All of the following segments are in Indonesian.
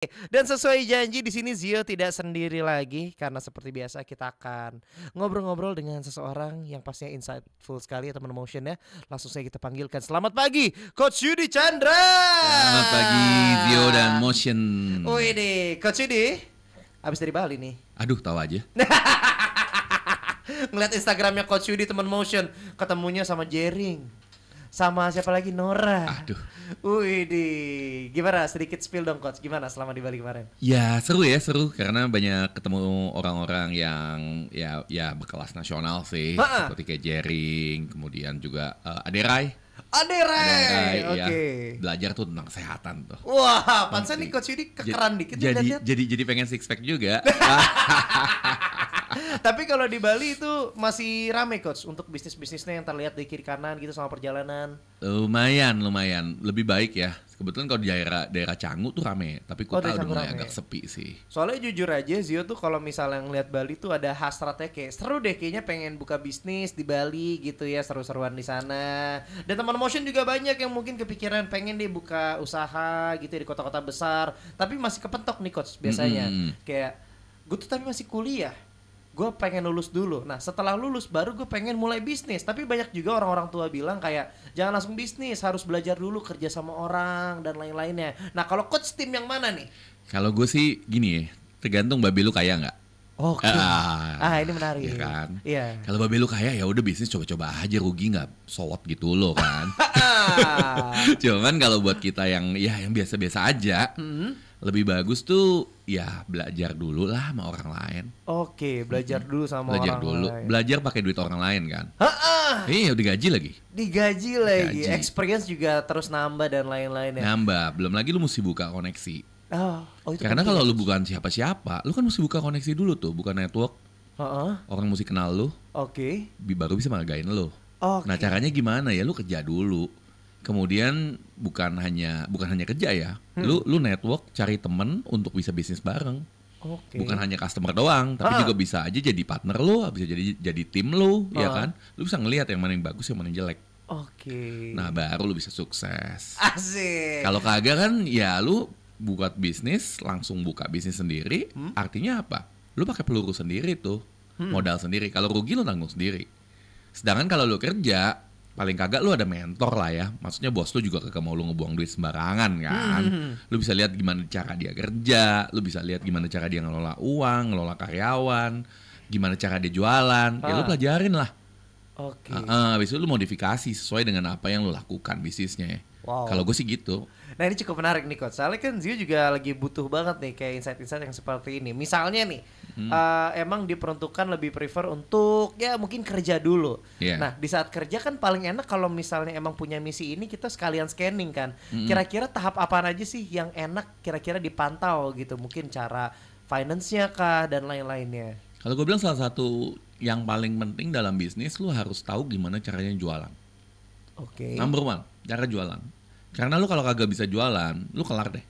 Dan sesuai janji di sini Zio tidak sendiri lagi karena seperti biasa kita akan ngobrol-ngobrol dengan seseorang yang pastinya insightful sekali ya teman motion ya. Langsung saja kita panggilkan. Selamat pagi Coach Yudi Chandra. Selamat pagi Zio dan Motion. Wih deh, Coach Yudi habis dari Bali nih. Aduh, tahu aja. Ngeliat Instagramnya Coach Yudi teman motion, ketemunya sama Jering. Sama siapa lagi? Nora. Aduh. Wih deh, gimana sedikit spill dong Coach, gimana selama di Bali kemarin? Ya seru karena banyak ketemu orang-orang yang ya berkelas nasional sih. Seperti kayak Jering, kemudian juga Aderai. Aderai, ya. oke. Belajar tuh tentang kesehatan tuh. Wah, pantesan nih Coach Yudi kekeran dikit nih lihat-lihat. Jadi pengen six pack juga. Tapi kalau di Bali itu masih rame Coach untuk bisnis-bisnisnya yang terlihat di kiri kanan gitu sama perjalanan. Lumayan. Lebih baik ya. Kebetulan kalau di daerah Canggu tuh rame, tapi Kuta udah mulai agak sepi sih. Soalnya jujur aja Zio tuh kalau misalnya ngeliat Bali tuh ada hasratnya kayak seru deh kayaknya pengen buka bisnis di Bali gitu ya, seru-seruan di sana. Dan teman motion juga banyak yang mungkin kepikiran pengen deh buka usaha gitu ya di kota-kota besar, tapi masih kepentok nih Coach biasanya. Kayak gue tuh tapi masih kuliah. Gue pengen lulus dulu. Nah setelah lulus baru gue pengen mulai bisnis. Tapi banyak juga orang-orang tua bilang kayak jangan langsung bisnis, harus belajar dulu kerja sama orang dan lain-lainnya. Nah kalau coach tim yang mana nih? Kalau gue sih gini ya, tergantung babi lu kaya nggak. Oke. Ini menarik. Iya kan? Iya. Kalau babi lu kaya ya udah bisnis coba-coba aja, rugi nggak sowot gitu loh kan. Cuman kalau buat kita yang biasa-biasa aja, lebih bagus tuh ya belajar dulu lah sama orang lain. Oke, belajar dulu sama belajar orang dulu. lain. Belajar pakai duit orang lain kan. Iya, digaji lagi. Digaji lagi. Experience juga terus nambah dan lain-lain ya. Nambah, belum lagi lu mesti buka koneksi. Itu karena kalau lu bukan siapa-siapa, lu kan mesti buka koneksi dulu tuh, bukan network. Orang mesti kenal lu. Oke. Baru bisa magain lu. Okay. Nah, caranya gimana ya? Lu kerja dulu. Kemudian bukan hanya kerja ya. Lu network, cari temen untuk bisa bisnis bareng. Okay. Bukan hanya customer doang, tapi juga bisa aja jadi partner lu, bisa jadi tim lu, ya kan? Lu bisa ngelihat yang mana yang bagus, yang mana yang jelek. Oke. Nah, baru lu bisa sukses. Asik. Kalau kagak kan ya lu buat bisnis, langsung buka bisnis sendiri, artinya apa? Lu pakai peluru sendiri tuh, modal sendiri. Kalau rugi lu tanggung sendiri. Sedangkan kalau lu kerja, paling kagak lu ada mentor lah ya. Maksudnya bos lu juga kagak mau lu ngebuang duit sembarangan kan. Lu bisa lihat gimana cara dia kerja, lu bisa lihat gimana cara dia ngelola uang, ngelola karyawan, gimana cara dia jualan. Ya lu pelajarin lah. Oke. Habis itu lu modifikasi sesuai dengan apa yang lu lakukan bisnisnya. Wow. Kalau gue sih gitu. Nah ini cukup menarik nih Coach. Soalnya kan Zio juga lagi butuh banget nih kayak insight-insight yang seperti ini. Misalnya nih, emang diperuntukkan lebih prefer untuk ya mungkin kerja dulu. Nah di saat kerja kan paling enak kalau misalnya emang punya misi ini kita sekalian scanning kan. Kira-kira tahap apa aja sih yang enak kira-kira dipantau gitu. Mungkin cara finance-nya kah dan lain-lainnya. Kalau gue bilang salah satu yang paling penting dalam bisnis, lu harus tahu gimana caranya jualan. Oke. Number one, cara jualan. Karena lu kalau kagak bisa jualan, lu kelar deh.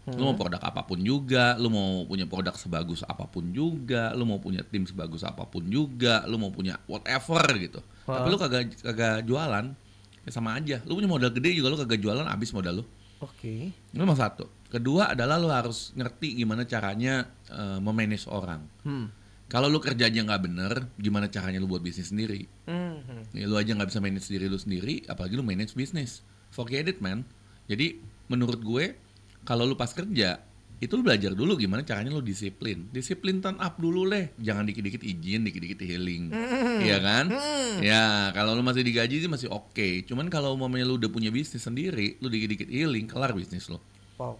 Lu mau produk apapun juga, lu mau punya produk sebagus apapun juga, lu mau punya tim sebagus apapun juga, lu mau punya whatever gitu. Tapi lu kagak jualan, ya sama aja. Lu punya modal gede juga, lu kagak jualan, habis modal lu. Oke. Itu nomor satu. Kedua adalah lu harus ngerti gimana caranya memanage orang. Kalau lu kerjanya nggak bener, gimana caranya lu buat bisnis sendiri? Ya, lu aja nggak bisa manage diri lu sendiri, apalagi lu manage bisnis. Forget it, man. Jadi menurut gue, kalau lu pas kerja, itu lu belajar dulu gimana caranya lu disiplin. Disiplin turn up dulu leh. Jangan dikit-dikit izin, dikit-dikit healing. Iya kan? Ya, kalau lu masih digaji sih masih oke. Cuman kalau umpamanya lu udah punya bisnis sendiri, lu dikit-dikit healing, kelar bisnis lu. Wow.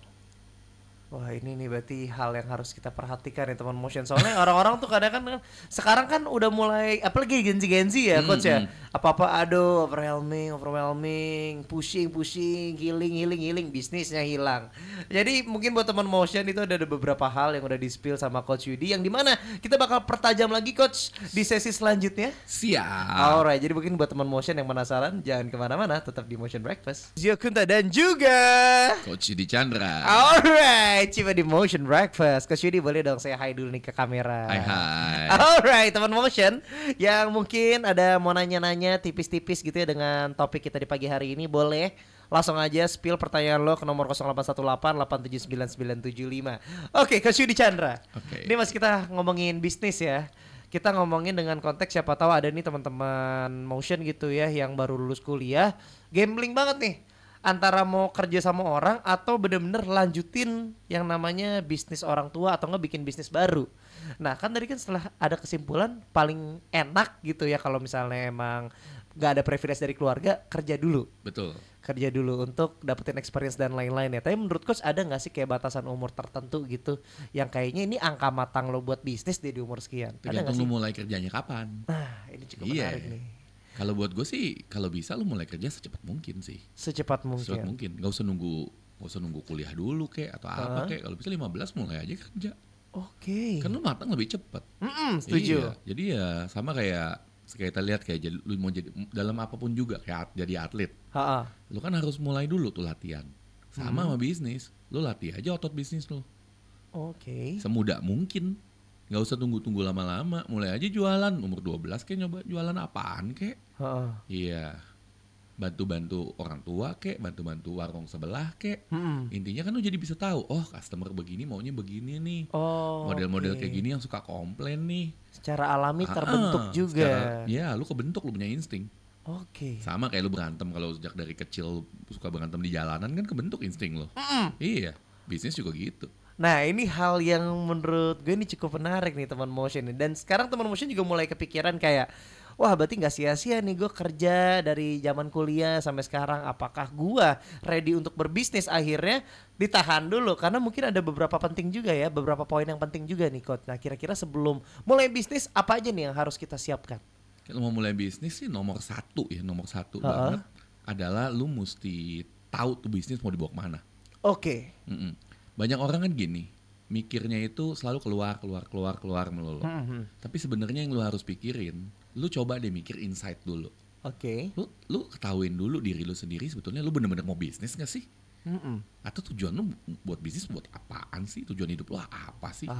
Wah ini nih berarti hal yang harus kita perhatikan ya teman motion. Soalnya orang-orang tuh kadang kan sekarang kan udah mulai apalagi genzi ya coach ya. Apa-apa aduh overwhelming, pushing, healing, bisnisnya hilang. Jadi mungkin buat teman motion itu ada beberapa hal yang udah di-spill sama coach Yudi yang dimana kita bakal pertajam lagi coach di sesi selanjutnya. Siap. Alright, jadi mungkin buat teman motion yang penasaran jangan kemana-mana, tetap di Motion Breakfast. Zio Kunta dan juga Coach Yudi Chandra. Alright. Coba di Motion Breakfast. Coach Yudi boleh dong saya hi dulu nih ke kamera. Hai. Alright teman Motion yang mungkin ada mau nanya-nanya tipis-tipis gitu ya dengan topik kita di pagi hari ini, boleh Langsung aja spill pertanyaan lo ke nomor 0818-8799975. Oke, Coach Yudi Chandra. Ini masih kita ngomongin bisnis ya. Kita ngomongin dengan konteks siapa tahu ada nih teman-teman motion gitu ya yang baru lulus kuliah, gambling banget nih. Antara mau kerja sama orang atau bener-bener lanjutin yang namanya bisnis orang tua atau nggak bikin bisnis baru. Nah kan tadi kan setelah ada kesimpulan paling enak gitu ya kalau misalnya emang nggak ada privilege dari keluarga, kerja dulu. Betul. Kerja dulu untuk dapetin experience dan lain-lain ya. Tapi menurut coach ada nggak sih kayak batasan umur tertentu gitu yang kayaknya ini angka matang lo buat bisnis di umur sekian? Tergantung lo mulai kerjanya kapan. Nah ini cukup menarik nih. Kalau buat gue sih, kalau bisa lo mulai kerja secepat mungkin sih. Secepat mungkin. Gak usah nunggu kuliah dulu kayak atau apa kayak. Kalau bisa 15 mulai aja kerja. Oke. Kan lu matang lebih cepat. Setuju. Iya. Jadi ya sama kayak kita lihat kayak lu mau jadi dalam apapun juga kayak jadi atlet. Lu kan harus mulai dulu tuh latihan. Sama sama bisnis. Lu latih aja otot bisnis lu. Oke. Semudah mungkin. Gak usah tunggu lama-lama. Mulai aja jualan. Umur 12 kayak nyoba jualan apaan kayak. Iya. Bantu-bantu orang tua kek, bantu-bantu warung sebelah kek. Intinya kan lu jadi bisa tahu, oh customer begini maunya begini nih. Model-model kayak gini yang suka komplain nih. Secara alami terbentuk juga. Ya, lu kebentuk, lu punya insting. Oke. Sama kayak lu berantem kalau sejak dari kecil suka berantem di jalanan kan kebentuk insting lo. Iya, bisnis juga gitu. Nah ini hal yang menurut gue ini cukup menarik nih teman motion. Dan sekarang teman motion juga mulai kepikiran kayak, wah berarti gak sia-sia nih gue kerja dari zaman kuliah sampai sekarang. Apakah gue ready untuk berbisnis? Akhirnya ditahan dulu karena mungkin ada beberapa penting juga ya, beberapa poin yang penting juga nih coach. Nah kira-kira sebelum mulai bisnis apa aja nih yang harus kita siapkan? Kalau mau mulai bisnis sih nomor satu banget adalah lu mesti tahu tuh bisnis mau dibawa kemana. Oke. Banyak orang kan gini, mikirnya itu selalu keluar melulu. Tapi sebenarnya yang lu harus pikirin, lu coba deh mikir insight dulu. Oke. Lu ketahuin dulu diri lu sendiri sebetulnya lu bener-bener mau bisnis gak sih? Atau tujuan lu buat bisnis buat apaan sih? Tujuan hidup lu apa sih?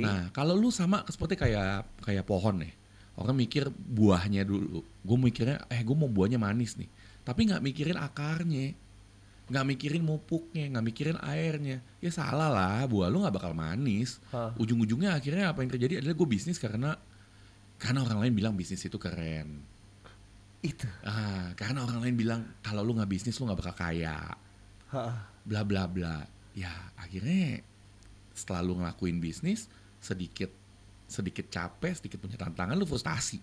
Nah, kalau lu sama seperti kayak pohon nih. Orang mikir buahnya dulu. Gue mikirnya, gue mau buahnya manis nih. Tapi nggak mikirin akarnya, nggak mikirin mupuknya, nggak mikirin airnya. Ya salah lah, buah lu nggak bakal manis. Ujung-ujungnya akhirnya apa yang terjadi adalah gue bisnis karena orang lain bilang bisnis itu keren. Itu. Karena orang lain bilang kalau lu nggak bisnis lu nggak bakal kaya. Bla bla bla. Ya akhirnya setelah lu ngelakuin bisnis sedikit capek, sedikit punya tantangan, lu frustasi.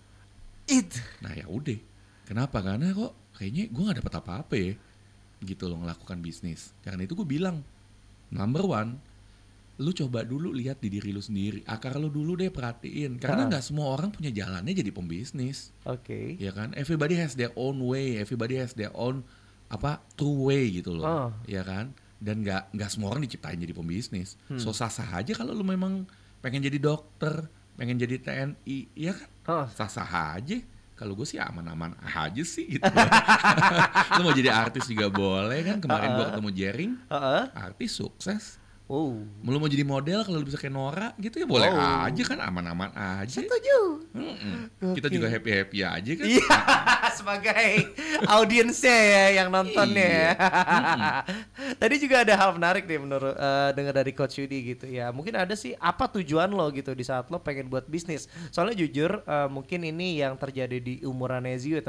Nah ya udah. Kenapa? Karena kok kayaknya gue nggak dapet apa-apa ya. Gitu lo ngelakukan bisnis. Karena itu gue bilang, number one, lu coba dulu lihat di diri lu sendiri. Akar lu dulu deh perhatiin. Karena nggak semua orang punya jalannya jadi pembisnis. Oke. Ya kan? Everybody has their own way. Everybody has their own true way gitu loh. Ya kan? Dan nggak semua orang diciptain jadi pembisnis. So sah-sah aja kalau lu memang pengen jadi dokter, pengen jadi TNI, ya kan? Sah-sah aja. Kalau gue sih aman-aman aja sih gitu. Lu mau jadi artis juga boleh kan? Kemarin gue ketemu Jering, artis sukses. Lu mau jadi model kalau lu bisa kayak Nora gitu ya boleh aja kan, aman-aman aja. Setuju. Kita juga happy-happy aja kan. Iya, sebagai audiensnya ya yang nontonnya ya. Tadi juga ada hal menarik nih menurut dengar dari Coach Yudi gitu ya. Mungkin ada sih apa tujuan lo gitu di saat lo pengen buat bisnis. Soalnya jujur mungkin ini yang terjadi di umuran Zio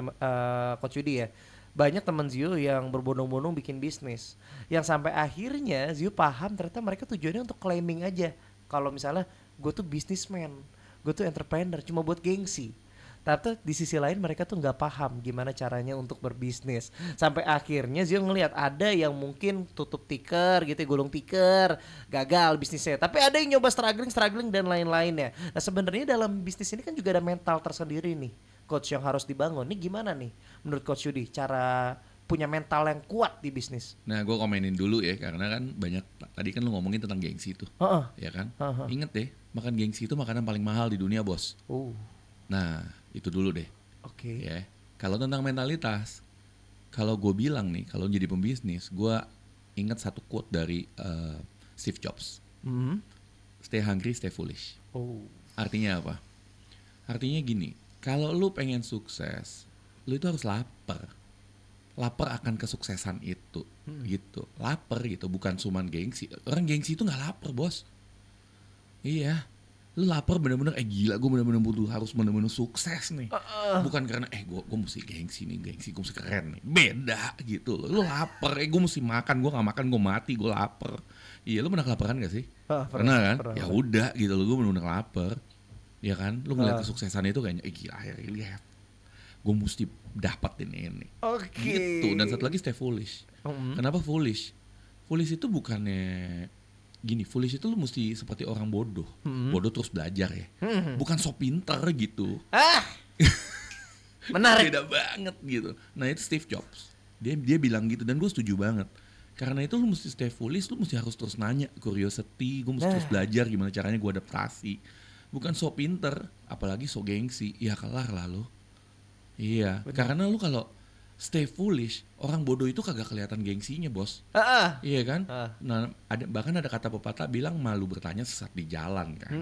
Coach Yudi ya. Banyak teman Zio yang berbondong-bondong bikin bisnis. Yang sampai akhirnya Zio paham ternyata mereka tujuannya untuk claiming aja. Kalau misalnya gue tuh businessman, gue tuh entrepreneur cuma buat gengsi. Tapi di sisi lain mereka tuh nggak paham gimana caranya untuk berbisnis. Sampai akhirnya Zio ngelihat ada yang mungkin tutup tiker gitu, gulung tiker, gagal bisnisnya. Tapi ada yang nyoba struggling dan lain-lainnya. Nah sebenarnya dalam bisnis ini kan juga ada mental tersendiri nih, coach, yang harus dibangun. Ini gimana nih menurut Coach Yudi cara punya mental yang kuat di bisnis? Nah gue komenin dulu ya, karena kan banyak, tadi kan lu ngomongin tentang gengsi tuh, ya kan? Ingat deh, makan gengsi itu makanan paling mahal di dunia bos. Nah itu dulu deh. Ya. Kalau tentang mentalitas, kalau gue bilang nih, kalau jadi pembisnis, gue ingat satu quote dari Steve Jobs. Stay hungry, stay foolish. Artinya apa? Artinya gini, kalau lu pengen sukses, lu itu harus lapar. lapar akan kesuksesan itu, gitu. Lapar gitu, bukan cuman gengsi. Orang gengsi itu nggak lapar, bos. Iya, lu lapar bener-bener, gila gue bener-bener butuh, harus bener-bener sukses nih. Bukan karena gue mesti gengsi nih, gue mesti keren nih. Beda gitu loh. Lu lapar, gue mesti makan, gue nggak makan gue mati, gue lapar. Iya, lu pernah kelaparan gak sih? Pernah kan? Ya udah gitu loh, gue bener-bener lapar. Ya kan, lu ngeliat kesuksesan itu kayaknya, gila akhirnya gue mesti dapetin ini. Gitu. Dan satu lagi stay foolish. Kenapa foolish? Foolish itu bukannya gini, foolish itu lu mesti seperti orang bodoh. Bodoh terus belajar ya. Bukan sok pintar gitu. Menarik. Beda banget gitu. Nah itu Steve Jobs. Dia bilang gitu dan gue setuju banget. Karena itu lu mesti stay foolish, lu mesti harus terus nanya, curiosity, gue mesti terus belajar gimana caranya gue adaptasi. Bukan sok pintar, apalagi sok gengsi. Ya kelar lah lu. Iya, karena lu kalau stay foolish, orang bodoh itu kagak kelihatan gengsinya, bos. Iya kan? Nah, bahkan ada kata pepatah bilang malu bertanya sesat di jalan kan.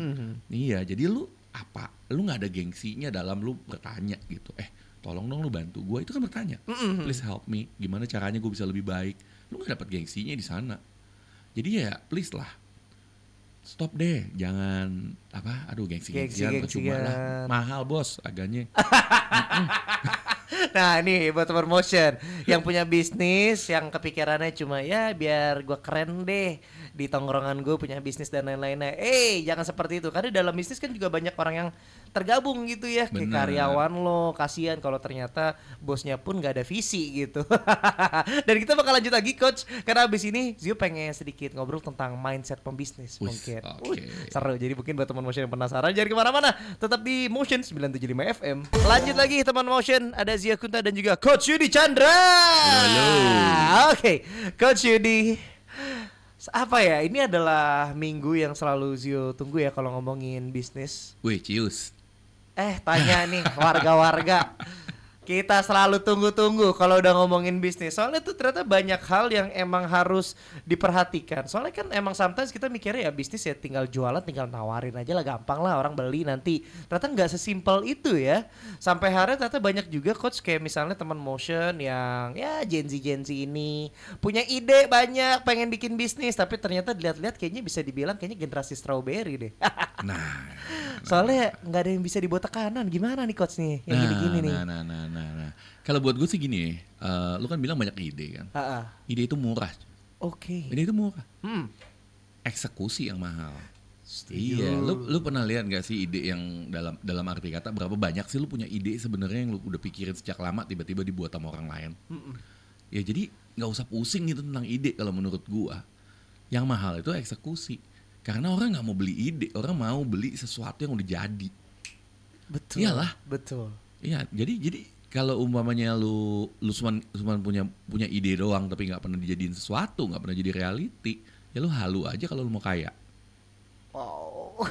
Iya, jadi lu apa? Lu nggak ada gengsinya dalam lu bertanya gitu. Tolong dong lu bantu gue, itu kan bertanya. Please help me, gimana caranya gue bisa lebih baik? Lu nggak dapat gengsinya di sana. Jadi ya please lah. Stop deh, jangan gengsi-gengsian percuma lah. Mahal bos, agaknya. Nah ini buat teman motion yang punya bisnis, yang kepikirannya cuma ya biar gue keren deh di tongkrongan gue punya bisnis dan lain-lainnya. Jangan seperti itu, karena dalam bisnis kan juga banyak orang yang tergabung gitu ya. Kayak karyawan lo, kasihan kalau ternyata bosnya pun gak ada visi gitu. Dan kita bakal lanjut lagi coach, karena abis ini Zio pengen sedikit ngobrol tentang mindset pembisnis. Mungkin seru, jadi mungkin buat teman motion yang penasaran jangan kemana-mana, tetap di Motion 975 FM. Lanjut lagi teman motion, ada Zia Kunta dan juga Coach Yudi Chandra. Halo. Oke, Coach Yudi, apa ya, ini adalah minggu yang selalu Zio tunggu ya kalau ngomongin bisnis. Wih, cius. Tanya nih warga-warga. Kita selalu tunggu-tunggu kalau udah ngomongin bisnis. Soalnya tuh ternyata banyak hal yang emang harus diperhatikan. Soalnya kan emang sometimes kita mikirnya ya bisnis ya tinggal jualan, tinggal nawarin aja lah, gampang lah orang beli nanti. Ternyata nggak sesimpel itu ya. Sampai hari ternyata banyak juga coach kayak misalnya teman motion yang ya Gen Z ini punya ide banyak, pengen bikin bisnis, tapi ternyata dilihat-lihat kayaknya bisa dibilang kayaknya generasi strawberry deh. Nah, soalnya nggak ada yang bisa dibuat tekanan. Gimana nih coach nih yang gini-gini nih? Nah. Kalau buat gue sih gini, lu kan bilang banyak ide kan. Ide itu murah. Oke. Ide itu murah. Eksekusi yang mahal. Iya, lu pernah lihat nggak sih ide yang dalam arti kata berapa banyak sih lu punya ide sebenarnya yang lu udah pikirin sejak lama tiba-tiba dibuat sama orang lain. Ya jadi nggak usah pusing gitu tentang ide kalau menurut gua. Yang mahal itu eksekusi. Karena orang nggak mau beli ide, orang mau beli sesuatu yang udah jadi. Betul. Iyalah. Betul. Iya, jadi kalau umpamanya lu cuma punya ide doang tapi nggak pernah dijadiin sesuatu, nggak pernah jadi reality, ya lu halu aja kalau lu mau kaya. Wow.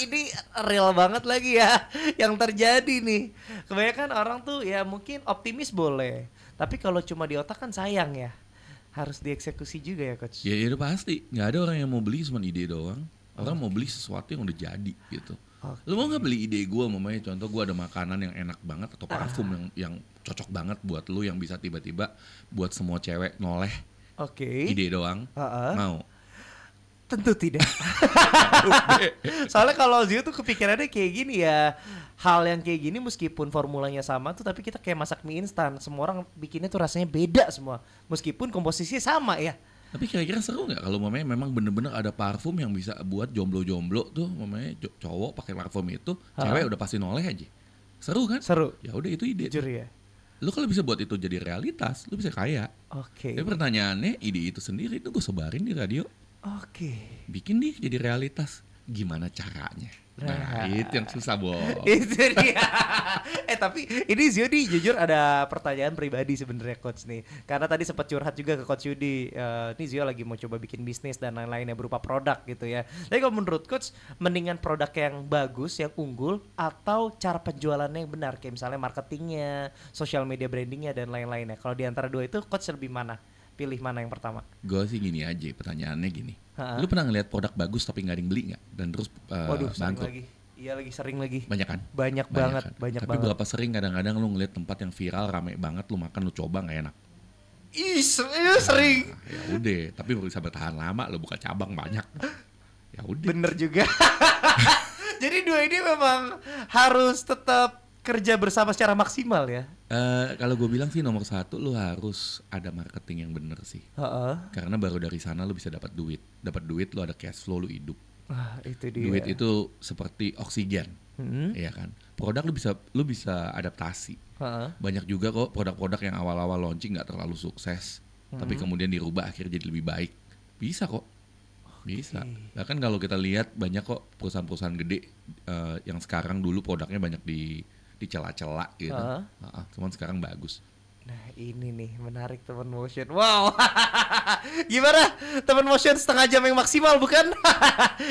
Ini real banget lagi ya yang terjadi nih. Kebanyakan orang tuh ya mungkin optimis boleh, tapi kalau cuma di otak kan sayang ya. Harus dieksekusi juga ya coach. Ya itu pasti, nggak ada orang yang mau beli cuma ide doang. Orang mau beli sesuatu yang udah jadi gitu. Lu mau nggak beli ide gue, mamanya contoh gue ada makanan yang enak banget atau parfum yang cocok banget buat lu yang bisa tiba-tiba buat semua cewek noleh. Ide doang. Mau? Tentu tidak. Soalnya kalau Zio tuh kepikirannya kayak gini ya, hal yang kayak gini meskipun formulanya sama tuh tapi kita kayak masak mie instan, semua orang bikinnya tuh rasanya beda semua meskipun komposisinya sama ya. Tapi kira-kira seru nggak kalau mamanya memang bener-bener ada parfum yang bisa buat jomblo-jomblo tuh, mamanya cowok pakai parfum itu, cewek udah pasti noleh aja. Seru kan? Seru. Ya udah itu ide. Jujur ya. Lu kalau bisa buat itu jadi realitas, lu bisa kaya. Tapi pertanyaannya, ide itu sendiri itu gue sebarin di radio. Bikin nih jadi realitas. Gimana caranya? Nah itu yang susah bos. Itu dia. Tapi ini Zio nih jujur ada pertanyaan pribadi sebenarnya coach nih. Karena tadi sempat curhat juga ke coach Yudi. Ini Zio lagi mau coba bikin bisnis dan lain-lainnya berupa produk gitu ya. Tapi kalau menurut coach, mendingan produk yang bagus, yang unggul, atau cara penjualannya yang benar, kayak misalnya marketingnya, social media brandingnya dan lain-lainnya. Kalau di antara dua itu coach lebih mana? Pilih mana yang pertama? Gue sih gini aja, pertanyaannya gini. Lu pernah ngeliat produk bagus tapi nggak ada yang beli nggak? Dan terus bangkrut? Iya lagi sering lagi. Banyak kan? Banyak banget, kan? banyak Tapi banget. berapa sering kadang-kadang lu ngeliat tempat yang viral rame banget, lu makan lu coba nggak enak. Ih, sering. Nah, ya udah, tapi bisa bertahan lama lu buka cabang banyak. Ya udah. Bener juga. Jadi dua ini memang harus tetap kerja bersama secara maksimal ya. Kalau gue bilang sih nomor satu lu harus ada marketing yang bener sih. Heeh. Karena baru dari sana lu bisa dapat duit. Dapat duit lu ada cash flow, lu hidup. Wah, itu dia. Duit itu seperti oksigen. Iya kan? Produk lu bisa adaptasi. Heeh. Banyak juga kok produk-produk yang awal-awal launching nggak terlalu sukses, tapi kemudian dirubah akhirnya jadi lebih baik. Bisa kok. Bisa. Bahkan kalau kita lihat banyak kok perusahaan-perusahaan gede yang sekarang dulu produknya banyak dicela-cela gitu. Cuman sekarang bagus. Nah ini nih menarik teman motion. Wow. Gimana teman motion setengah jam yang maksimal bukan?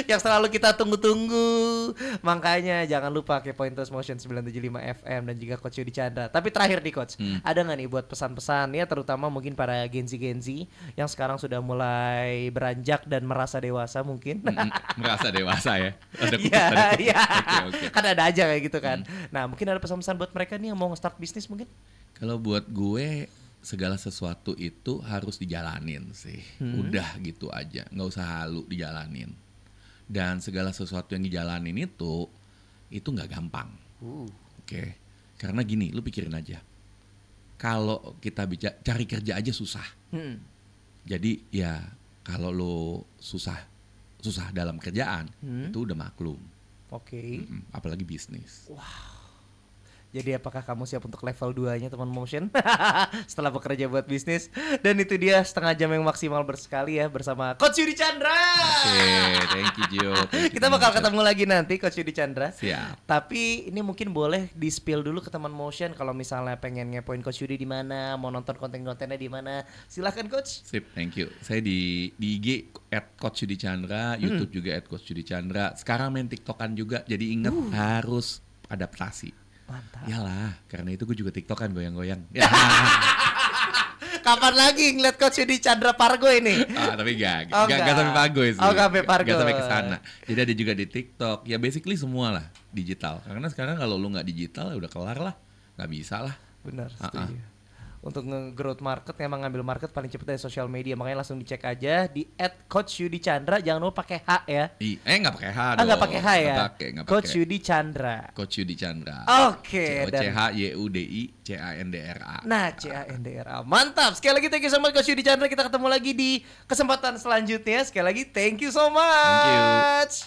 Yang selalu kita tunggu-tunggu. Makanya jangan lupa kepoin terus Motion 975 FM dan juga Coach Yudi Chandra. Tapi terakhir nih Coach, ada nggak nih buat pesan-pesan ya, terutama mungkin para Gen-Z yang sekarang sudah mulai beranjak dan merasa dewasa mungkin. Merasa dewasa ya. Iya, iya. Oke. Kan ada aja kayak gitu kan. Nah mungkin ada pesan-pesan buat mereka nih yang mau nge-start bisnis mungkin? Kalau buat gue segala sesuatu itu harus dijalanin sih. Udah gitu aja, nggak usah halu dijalanin. Dan segala sesuatu yang dijalanin itu nggak gampang. Oke. Karena gini, lu pikirin aja. Kalau kita cari kerja aja susah. Jadi ya kalau lu susah dalam kerjaan itu udah maklum. Oke. Apalagi bisnis. Jadi apakah kamu siap untuk level 2-nya teman motion setelah bekerja buat bisnis? Dan itu dia setengah jam yang maksimal bersekali ya bersama Coach Yudi Chandra. Oke, thank you Gio. Kita bakal ketemu lagi nanti Coach Yudi Chandra. Siap. Tapi ini mungkin boleh di-spill dulu ke teman motion kalau misalnya pengen ngepoin Coach Yudi di mana, mau nonton konten-kontennya di mana. Silakan Coach. Sip, thank you. Saya di IG @CoachYudiChandra, YouTube juga @CoachYudiChandra. Sekarang main TikTokan juga. Jadi ingat harus adaptasi. Mantap. Yalah, karena itu gue juga TikTokan goyang-goyang. Ya. Kapan lagi ngeliat Coach Yudi Chandra Pargo ini? Tapi gak sampai Pargo sih. Gak sampai Pargo. Gak sampai ke sana. Jadi ada juga di TikTok. Ya basically semua lah digital. Karena sekarang kalau lu nggak digital ya udah kelar lah. Nggak bisa lah. Benar, setuju. Untuk nge-growth market emang ngambil market paling cepet dari sosial media, makanya langsung dicek aja di @CoachYudiChandra, jangan lupa pakai H ya. Nggak pakai H dong. Nggak pakai H ya. Nggak pakai. Coach Yudi Chandra. Coach Yudi Chandra. Oke. CHYUDICANDRA. Nah, CANDRA. Mantap. Sekali lagi thank you so much Coach Yudi Chandra. Kita ketemu lagi di kesempatan selanjutnya. Sekali lagi thank you so much. Thank you.